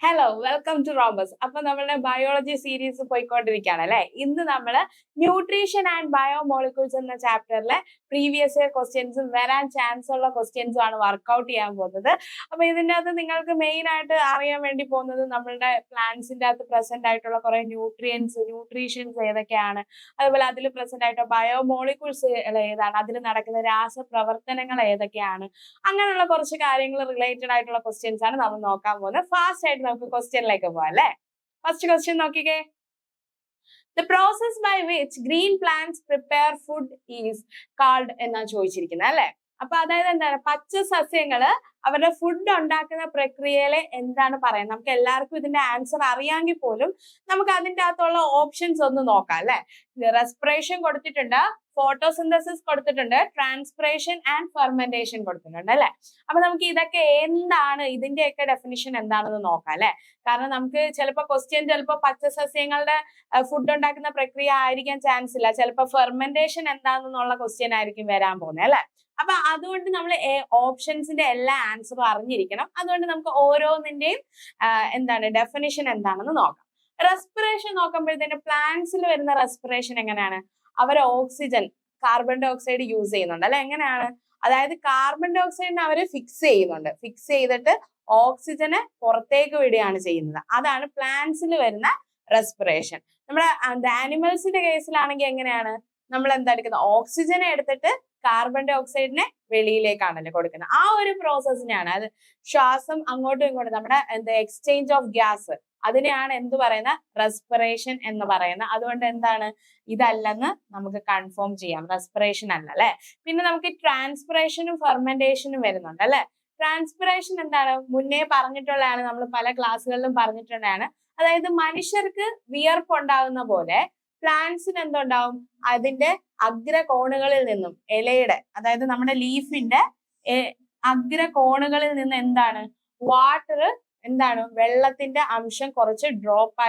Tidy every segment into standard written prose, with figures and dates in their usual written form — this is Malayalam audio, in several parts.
Hello welcome to റോബസ്. അപ്പൊ നമ്മളുടെ ബയോളജി സീരീസ് പോയിക്കൊണ്ടിരിക്കുകയാണ് അല്ലെ. ഇന്ന് നമ്മൾ ന്യൂട്രീഷൻ ആൻഡ് ബയോമോളിക്യൂൾസ് എന്ന ചാപ്റ്ററിലെ പ്രീവിയസ് ഇയർ ക്വസ്റ്റ്യൻസും വരാൻ ചാൻസ് ഉള്ള ക്വസ്റ്റ്യൻസും ആണ് വർക്ക്ഔട്ട് ചെയ്യാൻ പോകുന്നത്. അപ്പൊ ഇതിൻ്റെ അകത്ത് നിങ്ങൾക്ക് മെയിൻ ആയിട്ട് അറിയാൻ വേണ്ടി പോകുന്നത് നമ്മളുടെ പ്ലാന്റ്സിന്റെ അകത്ത് പ്രസന്റ് ആയിട്ടുള്ള കുറെ ന്യൂട്രീഷൻസ് ഏതൊക്കെയാണ്, അതുപോലെ അതിൽ പ്രസന്റ് ആയിട്ടുള്ള ബയോമോളിക്യൂൾസ് ഏതാണ്, അതിൽ നടക്കുന്ന രാസപ്രവർത്തനങ്ങൾ ഏതൊക്കെയാണ്, അങ്ങനെയുള്ള കുറച്ച് കാര്യങ്ങൾ റിലേറ്റഡ് ആയിട്ടുള്ള ക്വസ്റ്റ്യൻസ് ആണ് നമ്മൾ നോക്കാൻ പോകുന്നത്. ഫാസ്റ്റ് ആയിട്ട് നമുക്ക് ക്വസ്റ്റ്യനിലേക്ക് പോവാം അല്ലെ. ഫസ്റ്റ് ക്വസ്റ്റ്യൻ നോക്കിക്കേ. The process by which green plants prepare food is called എന്നാ ചോദിച്ചിരിക്കുന്നത് അല്ലെ. അപ്പൊ അതായത് എന്താണ്, പച്ച സസ്യങ്ങള് അവരുടെ ഫുഡ് ഉണ്ടാക്കുന്ന പ്രക്രിയയിലെ എന്താണ് പറയുന്നത്. നമുക്ക് എല്ലാവർക്കും ഇതിന്റെ ആൻസർ അറിയാമെങ്കിൽ പോലും നമുക്ക് അതിന്റെ അകത്തുള്ള ഓപ്ഷൻസ് ഒന്ന് നോക്കാം അല്ലെ. റെസ്പിറേഷൻ കൊടുത്തിട്ടുണ്ട്, ഫോട്ടോസിന്തസിസ് കൊടുത്തിട്ടുണ്ട്, ട്രാൻസ്പിറേഷൻ ആൻഡ് ഫെർമെന്റേഷൻ കൊടുത്തിട്ടുണ്ട് അല്ലെ. അപ്പൊ നമുക്ക് ഇതൊക്കെ എന്താണ്, ഇതിന്റെയൊക്കെ ഡെഫിനിഷൻ എന്താണെന്ന് നോക്കാം അല്ലെ. കാരണം നമുക്ക് ചിലപ്പോൾ പച്ച സസ്യങ്ങളുടെ ഫുഡ് ഉണ്ടാക്കുന്ന പ്രക്രിയ ആയിരിക്കാൻ ചാൻസ് ഇല്ല, ചിലപ്പോൾ ഫെർമെന്റേഷൻ എന്താണെന്നുള്ള ക്വസ്റ്റ്യൻ ആയിരിക്കും വരാൻ പോകുന്നത് അല്ലെ. അപ്പൊ അതുകൊണ്ട് നമ്മൾ ഓപ്ഷൻസിന്റെ എല്ലാ ആൻസറും അറിഞ്ഞിരിക്കണം. അതുകൊണ്ട് നമുക്ക് ഓരോന്നിന്റെയും ഡെഫിനിഷൻ എന്താണെന്ന് നോക്കാം. റെസ്പിറേഷൻ നോക്കുമ്പോഴത്തേന് പ്ലാന്റ്സിൽ വരുന്ന റെസ്പിറേഷൻ എങ്ങനെയാണ്, അവർ oxygen, carbon dioxide use ചെയ്യുന്നുണ്ട് അല്ലെ. എങ്ങനെയാണ്, അതായത് കാർബൺ ഡൈ ഓക്സൈഡിനെ അവർ ഫിക്സ് ചെയ്തിട്ട് ഓക്സിജനെ പുറത്തേക്ക് വിടുകയാണ് ചെയ്യുന്നത്. അതാണ് പ്ലാന്റ്സിൽ വരുന്ന റെസ്പിറേഷൻ. നമ്മുടെ ആനിമൽസിന്റെ കേസിലാണെങ്കിൽ എങ്ങനെയാണ്, നമ്മൾ എടുക്കുന്നത്, ഓക്സിജനെ എടുത്തിട്ട് കാർബൺ ഡൈ ഓക്സൈഡിനെ വെളിയിലേക്കാണല്ലോ കൊടുക്കുന്നത്. ആ ഒരു പ്രോസസ്സിനെയാണ്, അത് ശ്വാസം അങ്ങോട്ടും ഇങ്ങോട്ടും നമ്മുടെ എക്സ്ചേഞ്ച് ഓഫ് ഗ്യാസ്, അതിനെയാണ് എന്ത് പറയുന്ന, റെസ്പിറേഷൻ എന്ന് പറയുന്നത്. അതുകൊണ്ട് ഇതല്ലെന്ന് നമുക്ക് കൺഫേം ചെയ്യാം, റെസ്പിറേഷൻ അല്ല അല്ലെ. പിന്നെ നമുക്ക് ട്രാൻസ്പിറേഷനും ഫെർമെന്റേഷനും വരുന്നുണ്ട് അല്ലെ. ട്രാൻസ്പിറേഷൻ എന്താണ്, മുന്നേ പറഞ്ഞിട്ടുള്ളതാണ്, നമ്മൾ പല ക്ലാസ്സുകളിലും പറഞ്ഞിട്ടുള്ളതാണ്. അതായത് മനുഷ്യർക്ക് വിയർപ്പ് ഉണ്ടാകുന്ന പോലെ പ്ലാന്റ്സിന് എന്തുണ്ടാവും, അതിന്റെ അഗ്രകോണുകളിൽ നിന്നും, ഇലയുടെ അതായത് നമ്മുടെ ലീഫിന്റെ അഗ്രകോണുകളിൽ നിന്ന് വാട്ടർ വെള്ളത്തിന്റെ അംശം കുറച്ച് ഡ്രോപ്പ്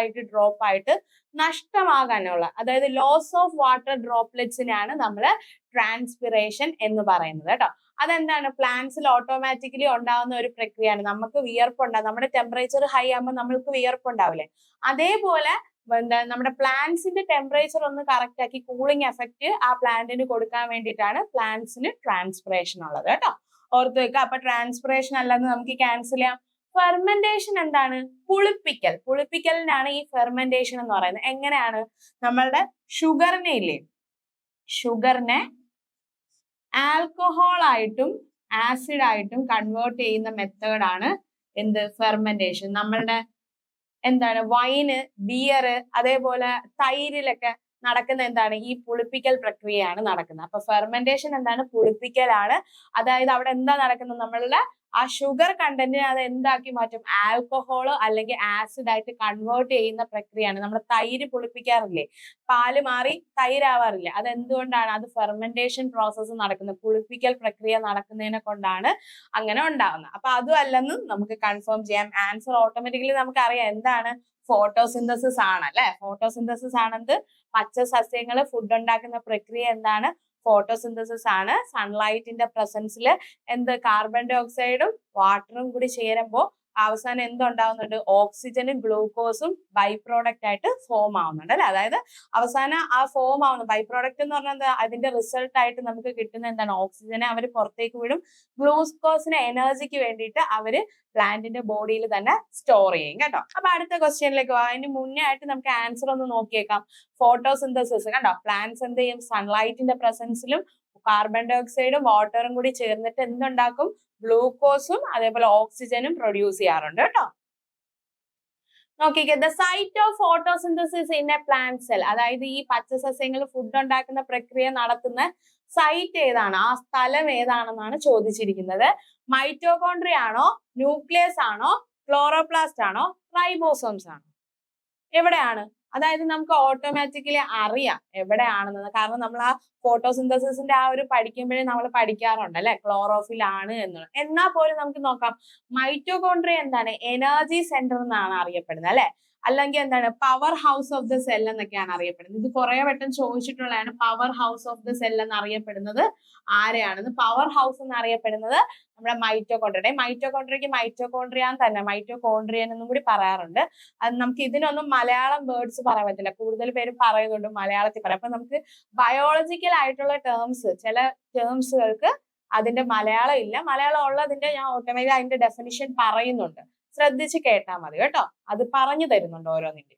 ആയിട്ട് നഷ്ടമാകാനുള്ള, അതായത് ലോസ് ഓഫ് വാട്ടർ ഡ്രോപ്ലെറ്റ്സിനെയാണ് നമ്മൾ ട്രാൻസ്പിറേഷൻ എന്ന് പറയുന്നത് കേട്ടോ. അതെന്താണ്, പ്ലാന്റ്സിൽ ഓട്ടോമാറ്റിക്കലി ഉണ്ടാകുന്ന ഒരു പ്രക്രിയയാണ്. നമുക്ക് വിയർപ്പുണ്ടാകും, നമ്മുടെ ടെമ്പറേച്ചർ ഹൈ ആകുമ്പോൾ നമ്മൾക്ക് വിയർപ്പുണ്ടാവില്ലേ, അതേപോലെ നമ്മുടെ പ്ലാന്റ്സിന്റെ ടെമ്പറേച്ചർ ഒന്ന് കറക്റ്റ് ആക്കി കൂളിംഗ് എഫക്റ്റ് ആ പ്ലാന്റിന് കൊടുക്കാൻ വേണ്ടിയിട്ടാണ് പ്ലാന്റ്സിന് ട്രാൻസ്പിറേഷൻ ഉള്ളത് കേട്ടോ. ഓർത്ത് വെക്കുക. അപ്പൊ ട്രാൻസ്പിറേഷൻ അല്ലെന്ന് നമുക്ക് ക്യാൻസൽ ചെയ്യാം. ഫെർമെന്റേഷൻ എന്താണ്, പുളിപ്പിക്കലിനാണ് ഈ ഫെർമെന്റേഷൻ എന്ന് പറയുന്നത്. എങ്ങനെയാണ്, നമ്മളുടെ ഷുഗറിനെ ആൽക്കഹോൾ ആയിട്ടും ആസിഡ് ആയിട്ടും കൺവേർട്ട് ചെയ്യുന്ന മെത്തേഡാണ് ഫെർമെന്റേഷൻ. നമ്മളുടെ വൈന്, ബിയർ, അതേപോലെ തൈരിലൊക്കെ നടക്കുന്ന ഈ പുളിപ്പിക്കൽ പ്രക്രിയയാണ് നടക്കുന്നത്. അപ്പൊ ഫെർമെന്റേഷൻ പുളിപ്പിക്കലാണ്. അതായത് അവിടെ എന്താ നടക്കുന്നത്, നമ്മളുടെ ആ ഷുഗർ കണ്ടന്റിനെ അത് എന്താക്കി മാറ്റും, ആൽക്കഹോള് അല്ലെങ്കിൽ ആസിഡ് ആയിട്ട് കൺവേർട്ട് ചെയ്യുന്ന പ്രക്രിയയാണ്. നമ്മൾ തൈര് പുളിപ്പിക്കാറില്ലേ, പാല് മാറി തൈരാവാറില്ല, അത് എന്തുകൊണ്ടാണ്, അത് ഫെർമെന്റേഷൻ പ്രോസസ്സ് നടക്കുന്നത്, പുളിപ്പിക്കൽ പ്രക്രിയ നടക്കുന്നതിനെ കൊണ്ടാണ് അങ്ങനെ ഉണ്ടാവുന്നത്. അപ്പൊ അതും അല്ലെന്ന് നമുക്ക് കൺഫേം ചെയ്യാം. ആൻസർ ഓട്ടോമാറ്റിക്കലി നമുക്ക് അറിയാം, എന്താണ്, ഫോട്ടോസിന്തസിസ് ആണ് അല്ലെ. ഫോട്ടോസിന്തസിസ് ആണെന്ത്, പച്ച സസ്യങ്ങൾ ഫുഡ് ഉണ്ടാക്കുന്ന പ്രക്രിയ എന്താണ്, ഫോട്ടോസിന്തസിസ് ആണ്. സൺലൈറ്റിന്റെ പ്രസൻസിൽ കാർബൺ ഡൈ ഓക്സൈഡും വാട്ടറും കൂടി ചേരുമ്പോൾ അവസാനം എന്തുണ്ടാവുന്നുണ്ട്, ഓക്സിജനും ഗ്ലൂക്കോസും ബൈ പ്രോഡക്റ്റ് ആയിട്ട് ഫോം ആവുന്നുണ്ട് അല്ലെ. അതായത് അവസാനം ആ ഫോം ആവുന്ന ബൈ പ്രോഡക്റ്റ് എന്ന് പറഞ്ഞാൽ അതിന്റെ റിസൾട്ട് ആയിട്ട് നമുക്ക് കിട്ടുന്ന ഓക്സിജനെ അവർ പുറത്തേക്ക് വിടും, ഗ്ലൂക്കോസിനെ എനർജിക്ക് വേണ്ടിയിട്ട് അവര് പ്ലാന്റിന്റെ ബോഡിയിൽ തന്നെ സ്റ്റോർ ചെയ്യും കേട്ടോ. അപ്പൊ അടുത്ത ക്വസ്റ്റ്യനിലേക്ക് പോകാം. അതിന് മുന്നേ ആയിട്ട് നമുക്ക് ആൻസർ ഒന്ന് നോക്കിയേക്കാം. ഫോട്ടോസിന്തസിസ് കണ്ടോ, പ്ലാന്റ്സ് എന്ത് ചെയ്യും, സൺലൈറ്റിന്റെ പ്രസൻസിലും കാർബൺ ഡൈ ഓക്സൈഡും വാട്ടറും കൂടി ചേർന്നിട്ട് എന്തുണ്ടാക്കും, ഗ്ലൂക്കോസും അതേപോലെ ഓക്സിജനും പ്രൊഡ്യൂസ് ചെയ്യാറുണ്ട് കേട്ടോ. നോക്കിക്കേ, the site of photosynthesis in a plant cell, അതായത് ഈ പച്ചസസ്യങ്ങൾ ഫുഡ് ഉണ്ടാക്കുന്ന പ്രക്രിയ നടത്തുന്ന സൈറ്റ് ഏതാണ്, ആ സ്ഥലം ഏതാണെന്നാണ് ചോദിച്ചിരിക്കുന്നത്. മൈറ്റോകോൺട്രിയ ആണോ, ന്യൂക്ലിയസ് ആണോ, ക്ലോറോപ്ലാസ്റ്റ് ആണോ, റൈബോസോംസ് ആണോ, എവിടെയാണ്? അതായത് നമുക്ക് ഓട്ടോമാറ്റിക്കലി അറിയാം എവിടെയാണെന്ന്. കാരണം നമ്മൾ ആ ഫോട്ടോസിന്തസിന്റെ ആ ഒരു പഠിക്കുമ്പോഴേ നമ്മൾ പഠിക്കാറുണ്ട് അല്ലെ, ക്ലോറോഫിൽ ആണ് എന്നുള്ളത്. എന്നാൽ പോലും നമുക്ക് നോക്കാം, മൈറ്റോകോൺട്രിയ എനർജി സെന്റർ എന്നാണ് അറിയപ്പെടുന്നത് അല്ലെ. അല്ലെങ്കിൽ എന്താണ് power house of the cell എന്നൊക്കെയാണ് അറിയപ്പെടുന്നത്. ഇത് കുറെ വട്ടം ചോദിച്ചിട്ടുള്ളതാണ്. Power house of the cell എന്നറിയപ്പെടുന്നത് ആരെയാണെന്ന്? പവർ ഹൗസ് എന്നറിയപ്പെടുന്നത് നമ്മുടെ മൈറ്റോകോൺഡ്രിയയ്ക്ക് മൈറ്റോകോൺഡ്രിയ തന്നെ, മൈറ്റോകോൺഡ്രിയൻ എന്നും കൂടി പറയാറുണ്ട്. അത് നമുക്ക് ഇതിനൊന്നും മലയാളം വേർഡ്സ് പറയാൻ പറ്റില്ല, കൂടുതൽ പേരും പറയുന്നുണ്ട് മലയാളത്തിൽ പറയാം. അപ്പൊ നമുക്ക് ബയോളജിക്കൽ ആയിട്ടുള്ള ടേംസ്, ചില ടേംസുകൾക്ക് അതിന്റെ മലയാളം ഇല്ല, മലയാളം ഉള്ളതിന്റെ ഞാൻ ഓട്ടോമാറ്റിക് അതിന്റെ ഡെഫിനിഷൻ പറയുന്നുണ്ട്, ശ്രദ്ധിച്ച് കേട്ടാൽ മതി കേട്ടോ. അത് പറഞ്ഞു തരുന്നുണ്ട് ഓരോന്നിന്റെ.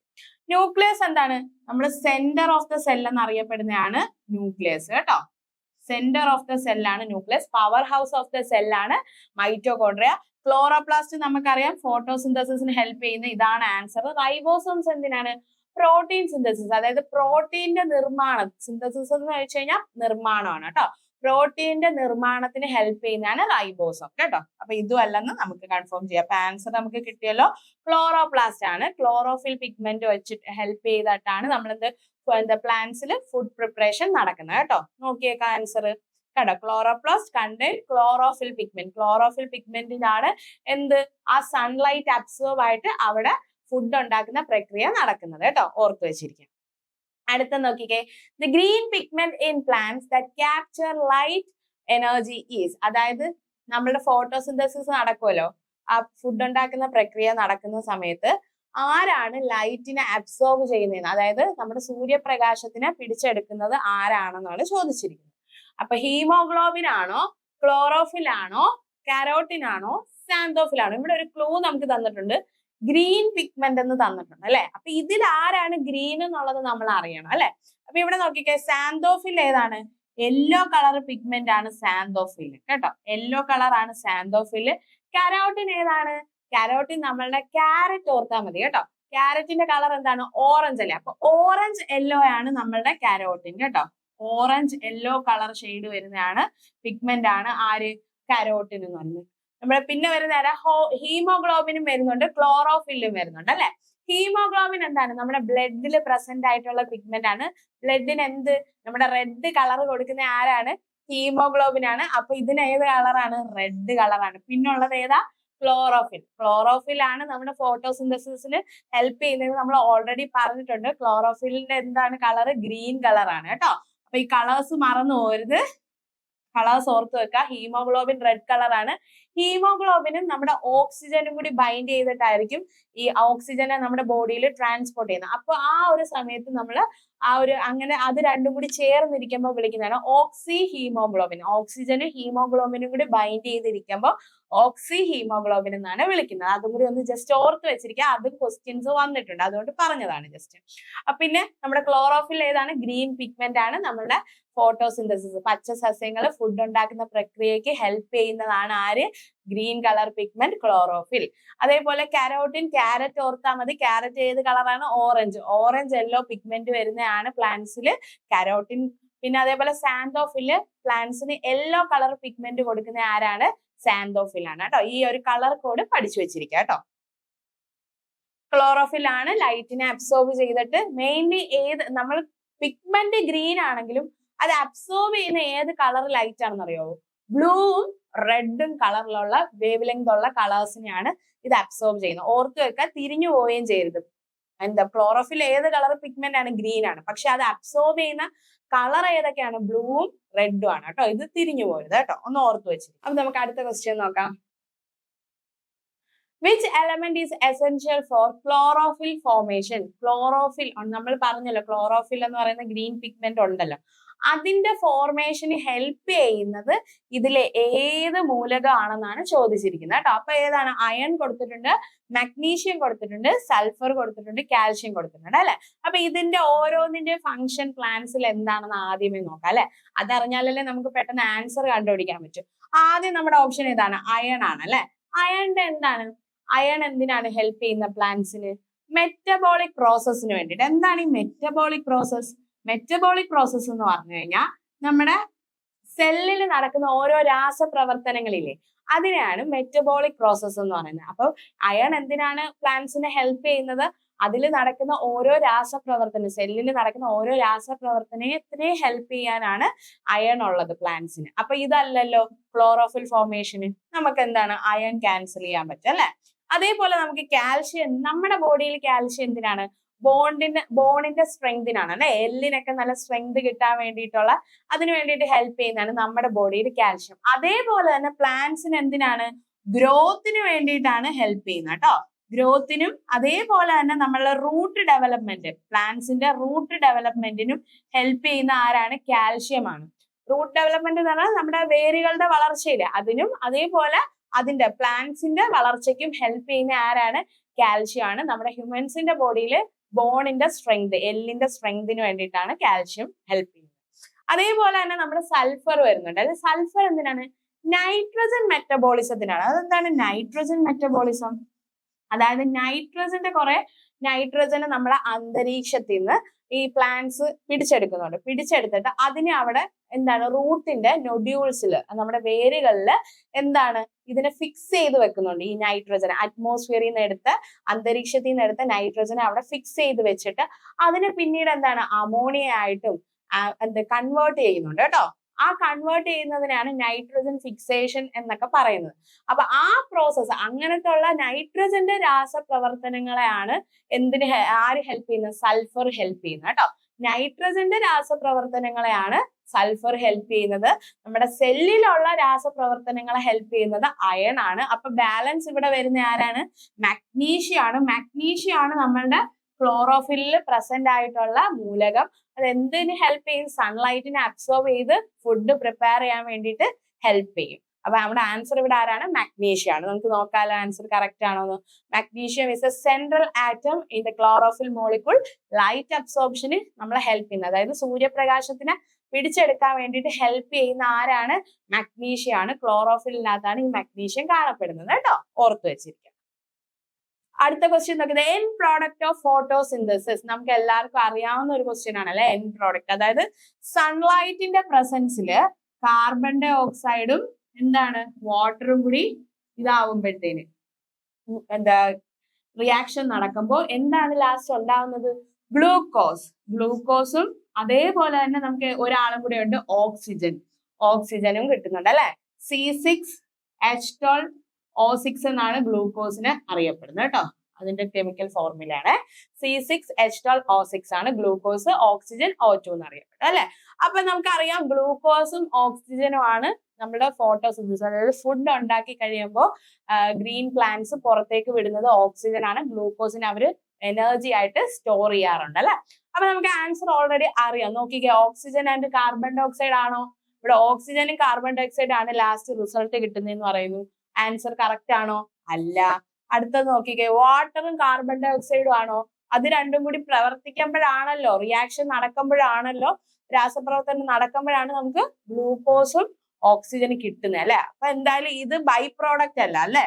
ന്യൂക്ലിയസ് എന്താണ്? നമ്മൾ സെന്റർ ഓഫ് ദ സെൽ എന്നറിയപ്പെടുന്നതാണ് ന്യൂക്ലിയസ് കേട്ടോ. സെന്റർ ഓഫ് ദ സെല്ലാണ് nucleus. Power house of the സെല്ലാണ് മൈറ്റോകോൺഡ്രിയ. ക്ലോറോപ്ലാസ്റ്റ് നമുക്കറിയാം ഫോട്ടോസിന്തസിസിന് ഹെൽപ്പ് ചെയ്യുന്ന, ഇതാണ് ആൻസർ. റൈബോസോംസ് എന്തിനാണ്? പ്രോട്ടീൻ സിന്തസിസ്, അതായത് പ്രോട്ടീന്റെ നിർമ്മാണം. സിന്തസിസ് എന്ന് വെച്ച് കഴിഞ്ഞാൽ നിർമ്മാണമാണ് കേട്ടോ. പ്രോട്ടീന്റെ നിർമ്മാണത്തിന് ഹെൽപ്പ് ചെയ്യുന്നതാണ് റൈബോസം കേട്ടോ. അപ്പൊ ഇതും അല്ലെന്ന് നമുക്ക് കൺഫേം ചെയ്യാം. അപ്പൊ ആൻസർ നമുക്ക് കിട്ടിയല്ലോ, ക്ലോറോപ്ലാസ്റ്റ് ആണ്. ക്ലോറോഫിൽ പിഗ്മെന്റ് വെച്ചിട്ട് ഹെൽപ്പ് ചെയ്തിട്ടാണ് നമ്മളെന്ത് പ്ലാന്റ്സിൽ ഫുഡ് പ്രിപ്പറേഷൻ നടക്കുന്നത് കേട്ടോ. നോക്കിയേക്കാം ആൻസർ കേട്ടോ. Chloroplast contain chlorophyll pigment. Chlorophyll പിഗ്മെന്റിനാണ് എന്ത്, ആ സൺലൈറ്റ് അബ്സോർബ് ആയിട്ട് അവിടെ ഫുഡ് ഉണ്ടാക്കുന്ന പ്രക്രിയ നടക്കുന്നത് കേട്ടോ. ഓർത്തു വെച്ചിരിക്കുക. അടുത്ത നോക്കിക്കേ, the green pigment in plants that capture light energy is. അതായത് നമ്മുടെ ഫോട്ടോസിന്തസിസ് നടക്കുമല്ലോ, ആ ഫുഡ് ഉണ്ടാക്കുന്ന പ്രക്രിയ നടക്കുന്ന സമയത്ത് ആരാണ് ലൈറ്റിനെ അബ്സോർബ് ചെയ്യുന്നത്, അതായത് നമ്മുടെ സൂര്യപ്രകാശത്തിനെ പിടിച്ചെടുക്കുന്നത് ആരാണെന്നാണ് ചോദിച്ചിരിക്കുന്നത്. അപ്പൊ ഹീമോഗ്ലോബിൻ ആണോ, ക്ലോറോഫിൽ ആണോ, കാരോട്ടിൻ ആണോ, സാന്തോഫിൽ ആണോ? ഇവിടെ ഒരു ക്ലൂ നമുക്ക് തന്നിട്ടുണ്ട്, ഗ്രീൻ പിഗ്മെന്റ് എന്ന് തന്നിട്ടുണ്ട് അല്ലെ. അപ്പൊ ഇതിൽ ആരാണ് ഗ്രീൻ എന്നുള്ളത് നമ്മൾ അറിയണം അല്ലെ. അപ്പൊ ഇവിടെ നോക്കിക്കേ, സാന്തോഫിൽ ഏതാണ്? യെല്ലോ കളർ പിഗ്മെന്റ് ആണ് സാന്തോഫിൽ കേട്ടോ. യെല്ലോ കളർ ആണ് സാന്തോഫിൽ. കാരോട്ടിൻ ഏതാണ്? കാരോട്ടിൻ നമ്മളുടെ ക്യാരറ്റ് ഓർത്താൽ മതി കേട്ടോ. ക്യാരറ്റിന്റെ കളർ എന്താണ്? ഓറഞ്ച് അല്ലേ. അപ്പൊ ഓറഞ്ച് യെല്ലോ ആണ് നമ്മളുടെ കാരോട്ടിൻ കേട്ടോ. ഓറഞ്ച് യെല്ലോ കളർ ഷെയ്ഡ് വരുന്നതാണ് പിഗ്മെന്റ് ആണ് ആര്? കാരോട്ടിൻ എന്ന് പറയുന്നത്. നമ്മുടെ പിന്നെ വരുന്ന ആരാ? ഹീമോഗ്ലോബിനും വരുന്നുണ്ട്, ക്ലോറോഫില്ലും വരുന്നുണ്ട് അല്ലെ. ഹീമോഗ്ലോബിൻ എന്താണ്? നമ്മുടെ ബ്ലഡിൽ പ്രസന്റ് ആയിട്ടുള്ള പിഗ്മെന്റ് ആണ്. ബ്ലഡിന് എന്ത്, നമ്മുടെ റെഡ് കളർ കൊടുക്കുന്ന ആരാണ്? ഹീമോഗ്ലോബിൻ ആണ്. അപ്പൊ ഇതിന് ഏത് കളറാണ്? റെഡ് കളറാണ്. പിന്നുള്ളത് ഏതാ? ക്ലോറോഫിൽ. ക്ലോറോഫിൽ ആണ് നമ്മുടെ ഫോട്ടോസിന്തസിസിന് ഹെൽപ്പ് ചെയ്യുന്നത്. നമ്മൾ ഓൾറെഡി പറഞ്ഞിട്ടുണ്ട്. ക്ലോറോഫിലിന്റെ എന്താണ് കളർ? ഗ്രീൻ കളറാണ് കേട്ടോ. അപ്പൊ ഈ കളേഴ്സ് മറന്നു പോകരുത്, കളേഴ്സ് ഓർത്ത് വെക്കുക. ഹീമോഗ്ലോബിൻ റെഡ് കളറാണ്. ഹീമോഗ്ലോബിനും നമ്മുടെ ഓക്സിജനും കൂടി ബൈൻഡ് ചെയ്തിട്ടായിരിക്കും ഈ ഓക്സിജനെ നമ്മുടെ ബോഡിയിൽ ട്രാൻസ്പോർട്ട് ചെയ്യുന്നത്. അപ്പൊ ആ ഒരു സമയത്ത് നമ്മൾ അങ്ങനെ അത് രണ്ടും കൂടി ചേർന്നിരിക്കുമ്പോൾ വിളിക്കുന്നതാണ് ഓക്സി ഹീമോഗ്ലോബിൻ. ഓക്സിജനും ഹീമോഗ്ലോബിനും കൂടി ബൈൻഡ് ചെയ്തിരിക്കുമ്പോൾ ഓക്സി ഹീമോഗ്ലോബിൻ എന്നാണ് വിളിക്കുന്നത്. അതും കൂടി ഒന്ന് ജസ്റ്റ് ഓർത്ത് വെച്ചിരിക്കുക, അതും ക്വസ്റ്റ്യൻസ് വന്നിട്ടുണ്ട്, അതുകൊണ്ട് പറഞ്ഞതാണ് ജസ്റ്റ്. പിന്നെ നമ്മുടെ ക്ലോറോഫിൽ ഏതാണ്? ഗ്രീൻ പിഗ്മെന്റ് ആണ് നമ്മുടെ ഫോട്ടോസിന്തസിസ്, പച്ച സസ്യങ്ങൾ ഫുഡ് ഉണ്ടാക്കുന്ന പ്രക്രിയക്ക് ഹെൽപ്പ് ചെയ്യുന്നതാണ് ആര്? Green colour pigment chlorophyll. അതേപോലെ കാരോട്ടിൻ, ക്യാരറ്റ് ഓർത്താൽ മതി. ക്യാരറ്റ് ഏത് കളറാണ്? ഓറഞ്ച്. ഓറഞ്ച് യെല്ലോ പിഗ്മെന്റ് വരുന്നതാണ് പ്ലാന്റ്സിൽ കാരോട്ടിൻ. പിന്നെ അതേപോലെ സാന്തോഫില് പ്ലാന്റ്സിന് യെല്ലോ കളർ പിഗ്മെന്റ് കൊടുക്കുന്ന ആരാണ്? സാന്തോഫിൽ ആണ് കേട്ടോ. ഈ ഒരു കളർ കോഡ് പഠിച്ചു വെച്ചിരിക്കുക കേട്ടോ. ക്ലോറോഫിൽ ആണ് ലൈറ്റിനെ അബ്സോർബ് ചെയ്തിട്ട് മെയിൻലി ഏത്, നമ്മൾ പിഗ്മെന്റ് ഗ്രീൻ ആണെങ്കിലും അത് അബ്സോർബ് ചെയ്യുന്ന ഏത് കളർ ലൈറ്റ് ആണെന്ന് അറിയാവോ? ബ്ലൂവും റെഡും കളറിലുള്ള വേവ് ലെങ്ത് ഉള്ള കളേഴ്സിനെയാണ് ഇത് അബ്സോർബ് ചെയ്യുന്നത്. ഓർത്ത് വെക്കുക, തിരിഞ്ഞു പോവുകയും ചെയ്യരുത്. എന്താ, ക്ലോറോഫിൽ ഏത് കളർ പിഗ്മെന്റ് ആണ്? ഗ്രീൻ ആണ്. പക്ഷെ അത് അബ്സോർബ് ചെയ്യുന്ന കളർ ഏതൊക്കെയാണ്? ബ്ലൂവും റെഡും ആണ് കേട്ടോ. ഇത് തിരിഞ്ഞു പോരുത് കേട്ടോ, ഒന്ന് ഓർത്ത് വെച്ച്. അപ്പൊ നമുക്ക് അടുത്ത ക്വസ്റ്റ്യൻ നോക്കാം. Which element is essential for chlorophyll formation? Chlorophyll നമ്മൾ പറഞ്ഞല്ലോ, ക്ലോറോഫിൽ എന്ന് പറയുന്ന ഗ്രീൻ പിഗ്മെന്റ് ഉണ്ടല്ലോ, അതിന്റെ ഫോർമേഷന് ഹെൽപ്പ് ചെയ്യുന്നത് ഇതിലെ ഏത് മൂലകമാണെന്നാണ് ചോദിച്ചിരിക്കുന്നത് കേട്ടോ. അപ്പൊ ഏതാണ്? അയൺ കൊടുത്തിട്ടുണ്ട്, മഗ്നീഷ്യം കൊടുത്തിട്ടുണ്ട്, സൾഫർ കൊടുത്തിട്ടുണ്ട്, കാൽഷ്യം കൊടുത്തിട്ടുണ്ട് അല്ലെ. അപ്പൊ ഇതിന്റെ ഓരോന്നിന്റെ ഫംഗ്ഷൻ പ്ലാന്റ്സിൽ എന്താണെന്ന് ആദ്യമേ നോക്കാം അല്ലെ. അതറിഞ്ഞാലല്ലേ നമുക്ക് പെട്ടെന്ന് ആൻസർ കണ്ടുപിടിക്കാൻ പറ്റും. ആദ്യം നമ്മുടെ ഓപ്ഷൻ ഏതാണ്? അയൺ ആണ് അല്ലെ. അയണിന്റെ എന്താണ്? അയൺ എന്തിനാണ് ഹെൽപ്പ് ചെയ്യുന്ന പ്ലാന്റ്സിന്? മെറ്റബോളിക് പ്രോസസ്സിന് വേണ്ടിയിട്ട്. എന്താണ് ഈ മെറ്റബോളിക് പ്രോസസ്? മെറ്റബോളിക് പ്രോസസ് എന്ന് പറഞ്ഞു കഴിഞ്ഞാൽ നമ്മുടെ സെല്ലിൽ നടക്കുന്ന ഓരോ രാസപ്രവർത്തനങ്ങളില്ലേ, അതിനെയാണ് മെറ്റബോളിക് പ്രോസസ് എന്ന് പറയുന്നത്. അപ്പൊ അയൺ എന്തിനാണ് പ്ലാന്റ്സിനെ ഹെൽപ്പ് ചെയ്യുന്നത്? അതിൽ നടക്കുന്ന ഓരോ രാസപ്രവർത്തനം, സെല്ലിൽ നടക്കുന്ന ഓരോ രാസപ്രവർത്തനത്തിനെ ഹെൽപ്പ് ചെയ്യാനാണ് അയൺ ഉള്ളത് പ്ലാന്റ്സിന്. അപ്പൊ ഇതല്ലല്ലോ ക്ലോറോഫിൽ ഫോർമേഷന്. നമുക്ക് എന്താണ്? അയൺ ക്യാൻസൽ ചെയ്യാൻ പറ്റും അല്ലെ. അതേപോലെ നമുക്ക് കാൽഷ്യം, നമ്മുടെ ബോഡിയിൽ കാൽഷ്യം എന്തിനാണ്? ബോണിന്റെ സ്ട്രെങ്തിനാണ് അല്ലെ, എല്ലിനൊക്കെ നല്ല സ്ട്രെങ്ത് കിട്ടാൻ വേണ്ടിയിട്ടുള്ള, അതിന് വേണ്ടിയിട്ട് ഹെൽപ്പ് ചെയ്യുന്നതാണ് നമ്മുടെ ബോഡിയിൽ കാൽഷ്യം. അതേപോലെ തന്നെ പ്ലാന്റ്സിന് എന്തിനാണ്? ഗ്രോത്തിന് വേണ്ടിയിട്ടാണ് ഹെൽപ്പ് ചെയ്യുന്നത് കേട്ടോ. ഗ്രോത്തിനും അതേപോലെ തന്നെ നമ്മളുടെ റൂട്ട് ഡെവലപ്മെന്റ്, പ്ലാന്റ്സിന്റെ റൂട്ട് ഡെവലപ്മെന്റിനും ഹെൽപ്പ് ചെയ്യുന്ന ആരാണ്? കാൽഷ്യം ആണ്. റൂട്ട് ഡെവലപ്മെന്റ് എന്ന് പറഞ്ഞാൽ നമ്മുടെ വേരുകളുടെ വളർച്ചയില്, അതിനും അതേപോലെ അതിന്റെ പ്ലാന്റ്സിന്റെ വളർച്ചയ്ക്കും ഹെൽപ്പ് ചെയ്യുന്ന ആരാണ്? കാൽഷ്യം ആണ്. നമ്മുടെ ഹ്യൂമൻസിന്റെ ബോഡിയിൽ ബോണിന്റെ സ്ട്രെങ്ത്, എല്ലിന്റെ സ്ട്രെങ്തിന് വേണ്ടിയിട്ടാണ് കാൽഷ്യം ഹെൽപ്പ് ചെയ്യുന്നത്. അതേപോലെ തന്നെ നമ്മുടെ സൾഫർ വരുന്നുണ്ട്. അത് സൾഫർ എന്തിനാണ്? നൈട്രജൻ മെറ്റബോളിസത്തിനാണ്. അതെന്താണ് നൈട്രജൻ മെറ്റബോളിസം? അതായത് നൈട്രജന് നമ്മളെ അന്തരീക്ഷത്തിൽ നിന്ന് ഈ പ്ലാന്റ്സ് പിടിച്ചെടുക്കുന്നുണ്ട്. പിടിച്ചെടുത്തിട്ട് അതിനെ അവിടെ എന്താണ്? റൂട്ടിന്റെ നൊഡ്യൂൾസിൽ, നമ്മുടെ വേരുകളിൽ എന്താണ്? ഇതിനെ ഫിക്സ് ചെയ്ത് വെക്കുന്നുണ്ട്. ഈ നൈട്രജൻ അറ്റ്മോസ്ഫിയറിൽ നിന്ന് എടുത്ത്, അന്തരീക്ഷത്തിൽ നിന്ന് എടുത്ത നൈട്രജനെ അവിടെ ഫിക്സ് ചെയ്ത് വെച്ചിട്ട് അതിനെ പിന്നീട് എന്താണ്? അമോണിയ ആയിട്ടും കൺവേർട്ട് ചെയ്യുന്നുണ്ട് കേട്ടോ. ആ കൺവേർട്ട് ചെയ്യുന്നതിനാണ് നൈട്രജൻ ഫിക്സേഷൻ എന്നൊക്കെ പറയുന്നത്. അപ്പൊ ആ പ്രോസസ്സ്, അങ്ങനത്തെ ഉള്ള നൈട്രജന്റെ രാസപ്രവർത്തനങ്ങളെയാണ് ആര് ഹെൽപ്പ് ചെയ്യുന്നത്? സൾഫർ ഹെൽപ്പ് ചെയ്യുന്നത് കേട്ടോ. നൈട്രജന്റെ രാസപ്രവർത്തനങ്ങളെയാണ് സൾഫർ ഹെൽപ്പ് ചെയ്യുന്നത്. നമ്മുടെ സെല്ലിലുള്ള രാസപ്രവർത്തനങ്ങളെ ഹെൽപ്പ് ചെയ്യുന്നത് അയൺ ആണ്. അപ്പൊ ബാലൻസ് ഇവിടെ വരുന്ന ആരാണ്? മാഗ്നീഷ്യം ആണ്. മാഗ്നീഷ്യം ആണ് നമ്മളുടെ ക്ലോറോഫില്ലിൽ പ്രസന്റ് ആയിട്ടുള്ള മൂലകം. അത് എന്തിന് ഹെൽപ്പ് ചെയ്യും? സൺലൈറ്റിനെ അബ്സോർബ് ചെയ്ത് ഫുഡ് പ്രിപ്പയർ ചെയ്യാൻ വേണ്ടിയിട്ട് ഹെൽപ്പ് ചെയ്യും. അപ്പൊ നമ്മുടെ ആൻസർ ഇവിടെ ആരാണ്? മാഗ്നീഷ്യം ആണ്. നമുക്ക് നോക്കാമല്ലോ ആൻസർ കറക്റ്റ് ആണോന്ന്. Magnesium is a central atom in the chlorophyll molecule. Light അബ്സോർപ്ഷന് നമ്മളെ ഹെൽപ്പ് ചെയ്യുന്നത്, അതായത് സൂര്യപ്രകാശത്തിനെ പിടിച്ചെടുക്കാൻ വേണ്ടിയിട്ട് ഹെൽപ്പ് ചെയ്യുന്ന ആരാണ്? മാഗ്നീഷ്യം ആണ്. ക്ലോറോഫിലിനകത്താണ് ഈ മാഗ്നീഷ്യം കാണപ്പെടുന്നത് കേട്ടോ. ഓർത്തു വെച്ചിരിക്കുക. അടുത്ത ക്വസ്റ്റ്യൻ നോക്കുന്നത് എൻ പ്രോഡക്റ്റ് ഓഫ് ഫോട്ടോസിന്തസിസ്. നമുക്ക് എല്ലാവർക്കും അറിയാവുന്ന ഒരു ക്വസ്റ്റ്യൻ ആണല്ലേ എൻ പ്രോഡക്റ്റ്. അതായത് സൺലൈറ്റിന്റെ പ്രസൻസില് കാർബൺ ഡൈ ഓക്സൈഡും എന്താണ് വാട്ടറും കൂടി ഇതാവുമ്പോഴത്തേന് റിയാക്ഷൻ നടക്കുമ്പോൾ എന്താണ് ലാസ്റ്റ് ഉണ്ടാവുന്നത്? ഗ്ലൂക്കോസും അതേപോലെ തന്നെ നമുക്ക് ഒരാളും കൂടെ ഉണ്ട് ഓക്സിജനും കിട്ടുന്നുണ്ട് അല്ലെ. C6H12O6 എന്നാണ് ഗ്ലൂക്കോസിന് അറിയപ്പെടുന്നത് കേട്ടോ. അതിന്റെ കെമിക്കൽ ഫോർമുല ആണ്. C6H12O6 ആണ് ഗ്ലൂക്കോസ്. ഓക്സിജൻ O2 എന്ന് അറിയപ്പെടുന്നത് അല്ലെ. അപ്പൊ നമുക്കറിയാം ഗ്ലൂക്കോസും ഓക്സിജനും ആണ് നമ്മുടെ ഫോട്ടോസിന്തസിസ്, അതായത് ഫുഡ് ഉണ്ടാക്കി കഴിയുമ്പോൾ ഗ്രീൻ പ്ലാന്റ്സ് പുറത്തേക്ക് വിടുന്നത് ഓക്സിജൻ ആണ്. ഗ്ലൂക്കോസിന് അവര് എനർജി ആയിട്ട് സ്റ്റോർ ചെയ്യാറുണ്ട് അല്ലെ. അപ്പൊ നമുക്ക് ആൻസർ ഓൾറെഡി അറിയാം. നോക്കിക്കേ, oxygen and carbon dioxide ആണോ? ഇവിടെ ഓക്സിജനും കാർബൺ ഡൈ ഓക്സൈഡ് ആണ് ലാസ്റ്റ് റിസൾട്ട് കിട്ടുന്നതെന്ന് പറയുന്നു. ആൻസർ കറക്റ്റ് ആണോ? അല്ല. അടുത്തത് നോക്കിക്കേ, വാട്ടറും കാർബൺ ഡൈ ഓക്സൈഡും ആണോ? അത് രണ്ടും കൂടി പ്രവർത്തിക്കുമ്പോഴാണല്ലോ, റിയാക്ഷൻ നടക്കുമ്പോഴാണല്ലോ, രാസപ്രവർത്തനം നടക്കുമ്പോഴാണ് നമുക്ക് ഗ്ലൂക്കോസും ഓക്സിജനും കിട്ടുന്നത് അല്ലെ. അപ്പൊ എന്തായാലും ഇത് ബൈ പ്രോഡക്റ്റ് അല്ല അല്ലെ,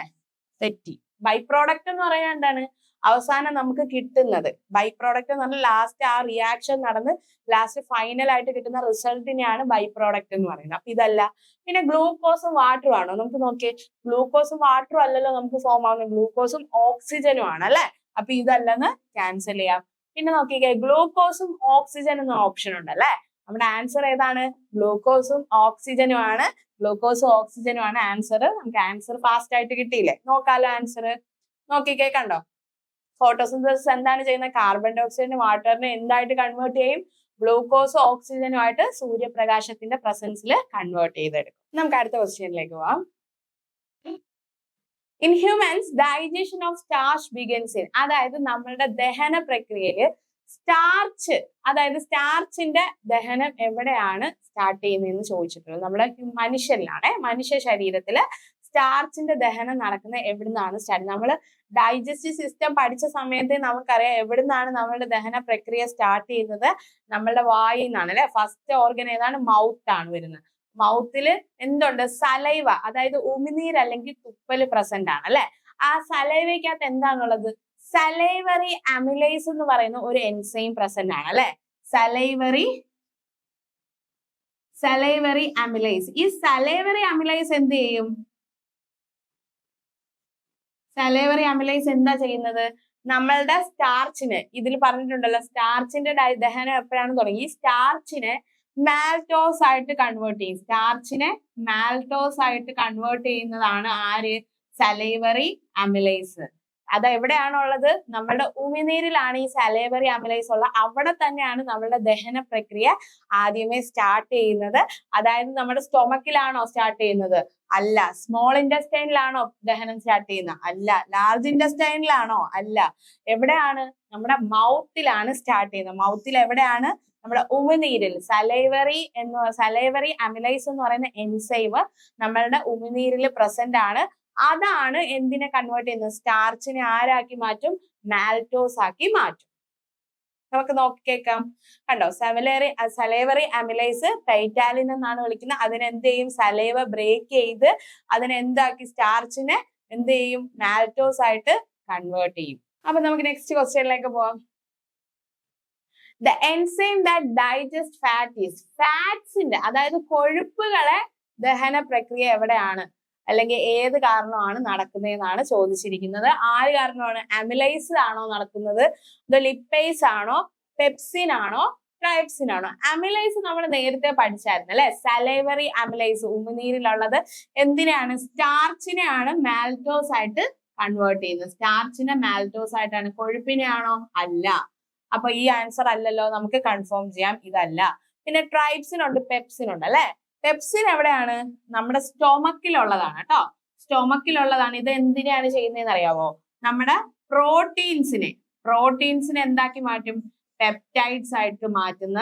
തെറ്റി. ബൈ പ്രോഡക്റ്റ് എന്ന് പറയാൻ എന്താണ്? അവസാനം നമുക്ക് കിട്ടുന്നത്. ബൈ പ്രോഡക്റ്റ് എന്ന് പറഞ്ഞാൽ ലാസ്റ്റ് ആ റിയാക്ഷൻ നടന്ന് ലാസ്റ്റ് ഫൈനൽ ആയിട്ട് കിട്ടുന്ന റിസൾട്ടിനെയാണ് ബൈ പ്രോഡക്റ്റ് എന്ന് പറയുന്നത്. അപ്പൊ ഇതല്ല. പിന്നെ ഗ്ലൂക്കോസും വാട്ടറും ആണോ? നമുക്ക് നോക്കിയേ, ഗ്ലൂക്കോസും വാട്ടറും അല്ലല്ലോ നമുക്ക് ഫോം ആവുന്നത്, ഗ്ലൂക്കോസും ഓക്സിജനും ആണ് അല്ലെ. അപ്പൊ ഇതല്ലെന്ന് ക്യാൻസൽ ചെയ്യാം. പിന്നെ നോക്കിക്കേ, ഗ്ലൂക്കോസും ഓക്സിജൻ എന്ന ഓപ്ഷൻ ഉണ്ട് അല്ലെ. നമ്മുടെ ആൻസർ ഏതാണ്? ഗ്ലൂക്കോസും ഓക്സിജനും ആണ്. ഗ്ലൂക്കോസും ഓക്സിജനും ആണ് ആൻസർ. നമുക്ക് ആൻസർ ഫാസ്റ്റ് ആയിട്ട് കിട്ടിയില്ലേ? നോക്കാലോ ആൻസർ. നോക്കിക്കേ, കണ്ടോ? ഫോട്ടോസിന്തസിസ് എന്താണ് ചെയ്യുന്നത്? കാർബൺ ഡൈ ഓക്സൈഡിനെ വാട്ടറിനെ എന്തായിട്ട് കൺവേർട്ട് ചെയ്യും? ഗ്ലൂക്കോസും ഓക്സിജനുമായിട്ട് സൂര്യപ്രകാശത്തിന്റെ പ്രസൻസിൽ കൺവേർട്ട് ചെയ്തെടുക്കും. നമുക്ക് അടുത്ത ക്വസ്റ്റ്യനിലേക്ക് പോവാം. In humans digestion of starch begins in, അതായത് നമ്മളുടെ ദഹന പ്രക്രിയയില് സ്റ്റാർച്ച്, അതായത് സ്റ്റാർച്ചിന്റെ ദഹനം എവിടെയാണ് സ്റ്റാർട്ട് ചെയ്യുന്നതെന്ന് ചോദിച്ചിട്ടുള്ളത്. നമ്മുടെ മനുഷ്യരിലാണ്, മനുഷ്യ ശരീരത്തില് സ്റ്റാർച്ചിന്റെ ദഹനം നടക്കുന്നത് എവിടുന്നാണ് സ്റ്റാർട്ട്? നമ്മൾ ഡൈജസ്റ്റീവ് സിസ്റ്റം പഠിച്ച സമയത്ത് നമുക്കറിയാം എവിടുന്നാണ് നമ്മളുടെ ദഹന പ്രക്രിയ സ്റ്റാർട്ട് ചെയ്യുന്നത്. നമ്മളുടെ വായിൽ നിന്നാണ് അല്ലെ. ഫസ്റ്റ് ഓർഗൻ ഏതാണ്? മൗത്ത് ആണ് വരുന്നത്. മൗത്തില് എന്തുണ്ട്? സലൈവ, അതായത് ഉമിനീർ അല്ലെങ്കിൽ തുപ്പല് പ്രസന്റ് ആണ് അല്ലെ. ആ സലൈവയ്ക്കകത്ത് എന്താണുള്ളത്? സലൈവറി അമിലേസ് എന്ന് പറയുന്ന ഒരു എൻസൈം പ്രസന്റ് ആണ് അല്ലെ. Salivary amylase. ഈ സലൈവറി അമിലേസ് എന്ത് ചെയ്യും? സലൈവറി അമിലേസ് എന്താ ചെയ്യുന്നത്? നമ്മളുടെ സ്റ്റാർച്ചിന്, ഇതിൽ പറഞ്ഞിട്ടുണ്ടല്ലോ സ്റ്റാർച്ചിന്റെ ദഹനം എപ്പോഴാണ് തുടങ്ങി? ഈ സ്റ്റാർച്ചിനെ മാൽട്ടോസ് ആയിട്ട് കൺവേർട്ട് ചെയ്യും. സ്റ്റാർച്ചിനെ മാൽട്ടോസ് ആയിട്ട് കൺവേർട്ട് ചെയ്യുന്നതാണ് ആര്? Salivary amylase. അത് എവിടെയാണുള്ളത്? നമ്മുടെ ഉമിനീരിലാണ് ഈ സലൈവറി അമിലേസ് ഉള്ളത്. അവിടെ തന്നെയാണ് നമ്മുടെ ദഹന പ്രക്രിയ ആദ്യമേ സ്റ്റാർട്ട് ചെയ്യുന്നത്. അതായത് നമ്മുടെ സ്റ്റൊമക്കിലാണോ സ്റ്റാർട്ട് ചെയ്യുന്നത്? അല്ല. സ്മോൾ ഇൻറ്റസ്റ്റൈനിലാണോ ദഹനം സ്റ്റാർട്ട് ചെയ്യുന്നത്? അല്ല. ലാർജ് ഇൻറ്റസ്റ്റൈനിലാണോ? അല്ല. എവിടെയാണ്? നമ്മുടെ മൗത്തിലാണ് സ്റ്റാർട്ട് ചെയ്യുന്നത്. മൗത്തിൽ എവിടെയാണ്? നമ്മുടെ ഉമിനീരിൽ. സലൈവറി അമിലൈസ് എന്ന് പറയുന്ന എൻസൈം നമ്മളുടെ ഉമിനീരിൽ പ്രസന്റ് ആണ്. അതാണ് എന്തിനെ കൺവേർട്ട് ചെയ്യുന്നത്? സ്റ്റാർച്ചിനെ ആരാക്കി മാറ്റും? മാൽറ്റോസ് ആക്കി മാറ്റും. നമുക്ക് നോക്കിക്കേക്കാം. കണ്ടോ, സലൈവറി അമിലൈസ് പൈറ്റാലിൻ എന്നാണ് വിളിക്കുന്നത്. അതിനെന്ത് ചെയ്യും? സലൈവ ബ്രേക്ക് ചെയ്ത് അതിനെന്താക്കി? സ്റ്റാർച്ചിനെ എന്ത് ചെയ്യും? മാൽറ്റോസ് ആയിട്ട് കൺവേർട്ട് ചെയ്യും. അപ്പൊ നമുക്ക് നെക്സ്റ്റ് ക്വസ്റ്റ്യനിലേക്ക് പോവാം. The enzyme that digest ഫാറ്റ്സിന്റെ അതായത് കൊഴുപ്പുകളെ ദഹന പ്രക്രിയ എവിടെയാണ് അല്ലെങ്കിൽ ഏത് കാരണമാണ് നടക്കുന്നതെന്നാണ് ചോദിച്ചിരിക്കുന്നത്. ആര് കാരണമാണ്? അമിലൈസ് ആണോ നടക്കുന്നത്? ഇത് ലിപ്പേസ് ആണോ? പെപ്സിൻ ആണോ? ട്രൈപ്സിൻ ആണോ? അമിലൈസ് നമ്മൾ നേരത്തെ പഠിച്ചായിരുന്നു അല്ലെ? സലൈവറി അമിലൈസ് ഉമിനീരിലുള്ളത് എന്തിനാണ്? സ്റ്റാർച്ചിനെയാണ് മാൽറ്റോസ് ആയിട്ട് കൺവേർട്ട് ചെയ്യുന്നത്. സ്റ്റാർച്ചിനെ മാൽറ്റോസ് ആയിട്ടാണ്. കൊഴുപ്പിനെ ആണോ? അല്ല. അപ്പൊ ഈ ആൻസർ അല്ലല്ലോ, നമുക്ക് കൺഫേം ചെയ്യാം ഇതല്ല. പിന്നെ ട്രൈപ്സിൻ ഉണ്ട്, പെപ്സിൻ ഉണ്ട് അല്ലെ? പെപ്സിൻ എവിടെയാണ്? നമ്മുടെ സ്റ്റൊമക്കിലുള്ളതാണ് കേട്ടോ. സ്റ്റൊമക്കിലുള്ളതാണ്. ഇത് എന്തിനാണ് ചെയ്യുന്നതെന്ന് അറിയാവോ? നമ്മുടെ പ്രോട്ടീൻസിനെ എന്താക്കി മാറ്റും? പെപ്റ്റൈഡ്സ് ആയിട്ട് മാറ്റുന്ന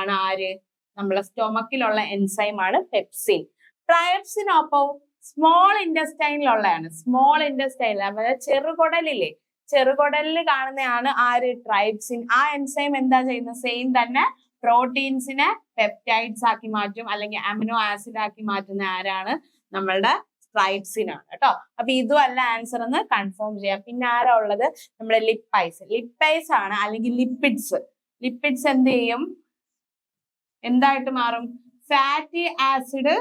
ആണ് ആര്? നമ്മളെ സ്റ്റൊമക്കിലുള്ള എൻസൈം ആണ് പെപ്സിൻ. ട്രൈപ്സിനൊപ്പോ സ്മോൾ ഇൻറ്റസ്റ്റൈനിലുള്ളതാണ്. സ്മോൾ ഇൻറ്റസ്റ്റൈനിൽ അതായത് ചെറുകുടലില്ലേ, ചെറുകുടലിൽ കാണുന്നതാണ് ആര്? ട്രൈപ്സിൻ. ആ എൻസൈം എന്താ ചെയ്യുന്നത്? സെയിം തന്നെ പ്രോട്ടീൻസിനെ പെപ്റ്റൈഡ്സ് ആക്കി മാറ്റും അല്ലെങ്കിൽ അമിനോ ആസിഡ് ആക്കി മാറ്റുന്ന ആരാണ്? നമ്മളുടെ ട്രൈപ്സിൻ ആണ് കേട്ടോ. അപ്പൊ ഇതും അല്ല ആൻസർ എന്ന് കൺഫേം ചെയ്യാം. പിന്നെ ആരാ ഉള്ളത്? നമ്മുടെ ലിപ്പൈസ് ആണ് അല്ലെങ്കിൽ ലിപ്പിഡ്സ് എന്ത് ചെയ്യും? എന്തായിട്ട് മാറും? ഫാറ്റി ആസിഡ്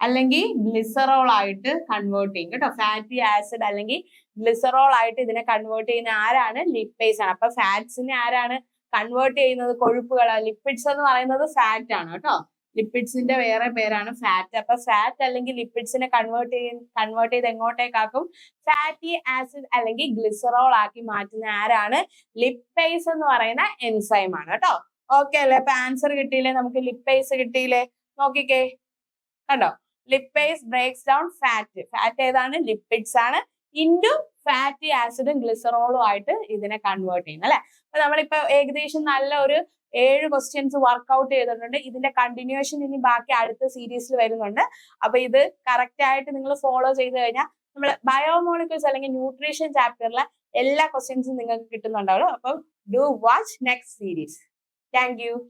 അല്ലെങ്കിൽ ഗ്ലിസറോൾ ആയിട്ട് കൺവേർട്ട് ചെയ്യും കേട്ടോ. ഫാറ്റി ആസിഡ് അല്ലെങ്കിൽ ഗ്ലിസറോൾ ആയിട്ട് ഇതിനെ കൺവേർട്ട് ചെയ്യുന്ന ആരാണ്? ലിപ്പേസ് ആണ്. അപ്പൊ ഫാറ്റ്സിനെ ആരാണ് കൺവേർട്ട് ചെയ്യുന്നത്? കൊഴുപ്പുകൾ. ലിപ്പിഡ്സ് എന്ന് പറയുന്നത് ഫാറ്റ് ആണ് കേട്ടോ. ലിപ്പിഡ്സിന്റെ വേറെ പേരാണ് ഫാറ്റ്. അപ്പൊ ഫാറ്റ് അല്ലെങ്കിൽ ലിപ്പിഡ്സിനെ കൺവേർട്ട് ചെയ്ത് എങ്ങോട്ടേക്കാക്കും? ഫാറ്റി ആസിഡ് അല്ലെങ്കിൽ ഗ്ലിസറോൾ ആക്കി മാറ്റുന്ന ആരാണ്? ലിപ്പേസ് എന്ന് പറയുന്ന എൻസൈം ആണ് കേട്ടോ. ഓക്കെ അല്ലേ? അപ്പൊ ആൻസർ കിട്ടിയില്ലേ? നമുക്ക് ലിപ്പേസ് കിട്ടിയില്ലേ? നോക്കിക്കേ, കണ്ടോ? Lipase breaks down fat. Fat ഏതാണ്? ലിപ്പിഡ്സ് ആണ്. ഇൻറ്റു ഫാറ്റി ആസിഡും ഗ്ലിസറോളും ആയിട്ട് ഇതിനെ കൺവേർട്ട് ചെയ്യുന്നത് അല്ലെ? അപ്പൊ നമ്മളിപ്പോ ഏകദേശം നല്ല ഒരു 7 ക്വസ്റ്റ്യൻസ് വർക്ക്ഔട്ട് ചെയ്തിട്ടുണ്ട്. ഇതിന്റെ കണ്ടിന്യൂഷൻ ഇനി ബാക്കി അടുത്ത സീരീസിൽ വരുന്നുണ്ട്. അപ്പൊ ഇത് കറക്റ്റ് ആയിട്ട് നിങ്ങൾ ഫോളോ ചെയ്ത് കഴിഞ്ഞാൽ നമ്മൾ ബയോമോളിക്യൂൾസ് അല്ലെങ്കിൽ ന്യൂട്രീഷൻ ചാപ്റ്ററിലെ എല്ലാ ക്വസ്റ്റ്യൻസും നിങ്ങൾക്ക് കിട്ടുന്നുണ്ടാവും. അപ്പം do watch next series. Thank you.